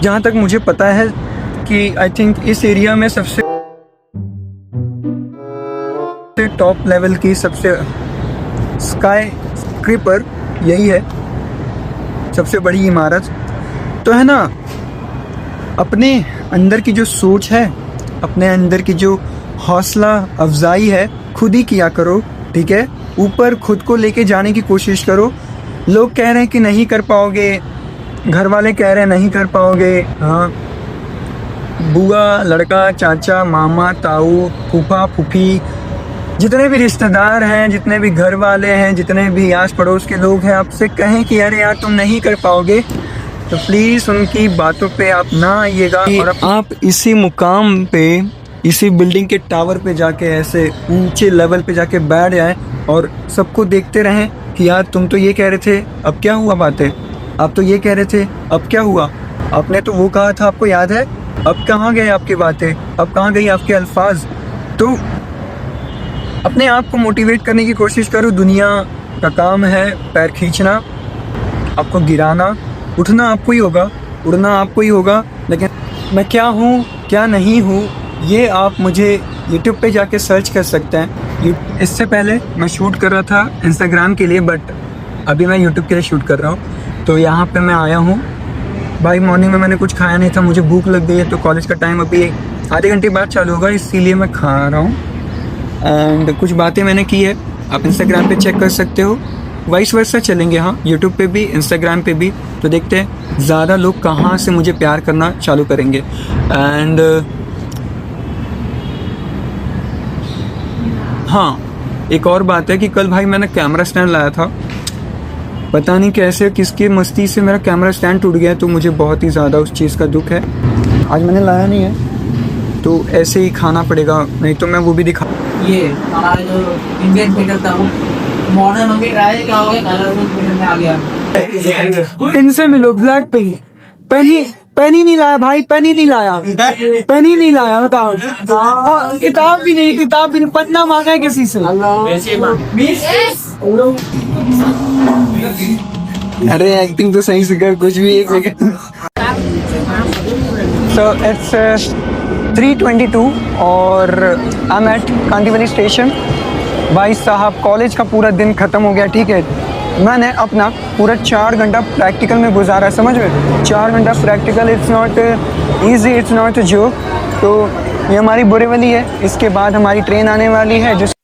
जहाँ तक मुझे पता है कि आई थिंक इस एरिया में सबसे टॉप लेवल की सबसे स्काई स्क्रीपर यही है, सबसे बड़ी इमारत। तो है ना, अपने अंदर की जो सोच है, अपने अंदर की जो हौसला अफजाई है, खुद ही किया करो, ठीक है। ऊपर खुद को लेके जाने की कोशिश करो। लोग कह रहे हैं कि नहीं कर पाओगे, घर वाले कह रहे हैं नहीं कर पाओगे, हाँ, बुआ, लड़का, चाचा, मामा, ताऊ, फूफा, फूफी, जितने भी रिश्तेदार हैं, जितने भी घर वाले हैं, जितने भी आस पड़ोस के लोग हैं, आपसे कहें कि अरे यार तुम नहीं कर पाओगे, तो प्लीज़ उनकी बातों पे आप ना आइएगा और आप इसी मुकाम पे, इसी बिल्डिंग के टावर पे जाके ऐसे ऊंचे लेवल पे जाके बैठ जाएं और सबको देखते रहें कि यार तुम तो ये कह रहे थे, अब क्या हुआ बातें, आप तो ये कह रहे थे, अब क्या हुआ, आपने तो वो कहा था, आपको याद है, अब कहाँ गए आपकी बातें, अब कहाँ गई आपके अल्फाज। तो अपने आप को मोटिवेट करने की कोशिश करो। दुनिया का काम है पैर खींचना, आपको गिराना, उठना आपको ही होगा, उड़ना आपको ही होगा। लेकिन मैं क्या हूँ क्या नहीं हूँ ये आप मुझे YouTube पे जाके सर्च कर सकते हैं। इससे पहले मैं शूट कर रहा था इंस्टाग्राम के लिए, बट अभी मैं YouTube के लिए शूट कर रहा हूँ। तो यहाँ पे मैं आया हूँ भाई, मॉर्निंग में मैंने कुछ खाया नहीं था, मुझे भूख लग गई है, तो कॉलेज का टाइम अभी आधे घंटे बाद चालू होगा, इसीलिए मैं खा रहा हूँ। एंड कुछ बातें मैंने की है, आप इंस्टाग्राम पे चेक कर सकते हो, वाइस वर्सा चलेंगे, हाँ, यूट्यूब पे भी, इंस्टाग्राम पे भी। तो देखते हैं ज़्यादा लोग कहाँ से मुझे प्यार करना चालू करेंगे। एंड हाँ, एक और बात है कि कल भाई मैंने कैमरा स्टैंड लाया था, पता नहीं कैसे किसकी मस्ती से मेरा कैमरा स्टैंड टूट गया, तो मुझे बहुत ही ज़्यादा उस चीज़ का दुख है। आज मैंने लाया नहीं है तो ऐसे ही खाना पड़ेगा, नहीं तो मैं वो भी दिखा। ये हमारा जो इंडियन थिएटर था वो मॉडर्न हो गया, क्या हो गया, कलरफुल थिएटर में आ गया। इनसे मिलो, ब्लैक पेनी नहीं लाया भाई, पेनी नहीं लाया, बताओ। किताब भी नहीं, पन्ना मांगा है किसी से। अरे एक्टिंग तो सही से कर, कुछ भी एक सेकंड। So it's 3:22 और I am at Kandivali station. भाई साहब कॉलेज का पूरा दिन ख़त्म हो गया, ठीक है। मैंने अपना पूरा 4 घंटा प्रैक्टिकल में गुजारा, समझ में, 4 घंटा practical. It's not easy, it's not a joke. तो ये हमारी बोरीवली है, इसके बाद हमारी ट्रेन आने वाली है जिस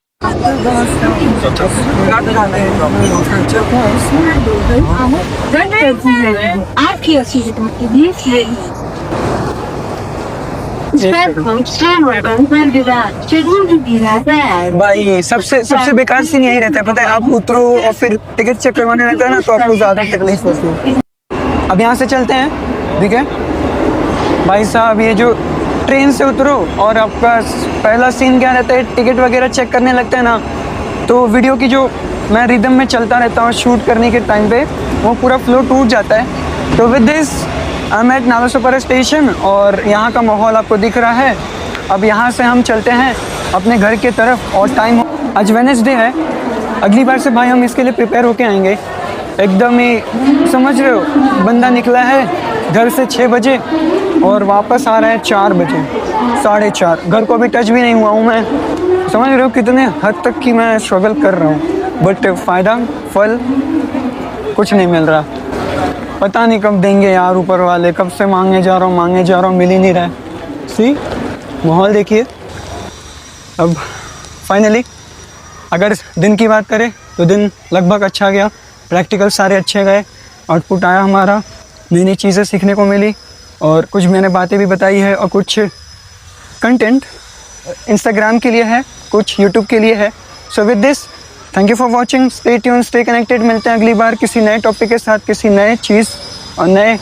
भाई सबसे बेकार सीन यही रहता है, पता है, आप उतरो और फिर टिकट चेक करवाने रहता है ना, तो आपको ज़्यादा तकलीफ होती है। अब यहाँ से चलते हैं, ठीक है भाई साहब। ये जो ट्रेन से उतरो और आपका पहला सीन क्या रहता है, टिकट वगैरह चेक करने लगते हैं ना, तो वीडियो की जो मैं रिदम में चलता रहता हूँ शूट करने के टाइम पे, वो पूरा फ्लो टूट जाता है। तो with this I am at Nalasopara station और यहाँ का माहौल आपको दिख रहा है। अब यहाँ से हम चलते हैं अपने घर के तरफ और टाइम, आज वेडनेसडे है, अगली बार से भाई हम इसके लिए प्रिपेयर होके आएंगे एकदम ही, समझ रहे हो। बंदा निकला है घर से 6 बजे और वापस आ रहा है 4 बजे, 4:30। घर को अभी टच भी नहीं हुआ हूँ मैं, समझ रहे हो कितने हद तक की मैं स्ट्रगल कर रहा हूँ, बट फल कुछ नहीं मिल रहा। पता नहीं कब देंगे यार ऊपर वाले, कब से मांगे जा रहा हूँ, मिल ही नहीं रहा है। सी माहौल देखिए। अब फाइनली अगर दिन की बात करें तो दिन लगभग अच्छा गया, प्रैक्टिकल सारे अच्छे गए, आउटपुट आया हमारा, नई नई चीज़ें सीखने को मिली और कुछ मैंने बातें भी बताई है और कुछ कंटेंट इंस्टाग्राम के लिए है, कुछ यूट्यूब के लिए है। So with this thank you for watching, stay tune, stay connected. मिलते हैं अगली बार किसी नए टॉपिक के साथ, किसी नए चीज़ और नए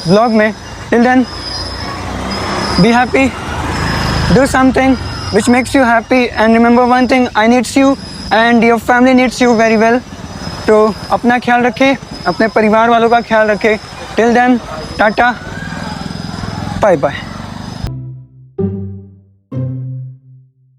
व्लॉग में। Till then be happy, do something which makes you happy and remember one thing, I needs you and your family needs you very well। तो अपना ख्याल रखें, अपने परिवार वालों का ख्याल रखें। Till then tata, bye bye.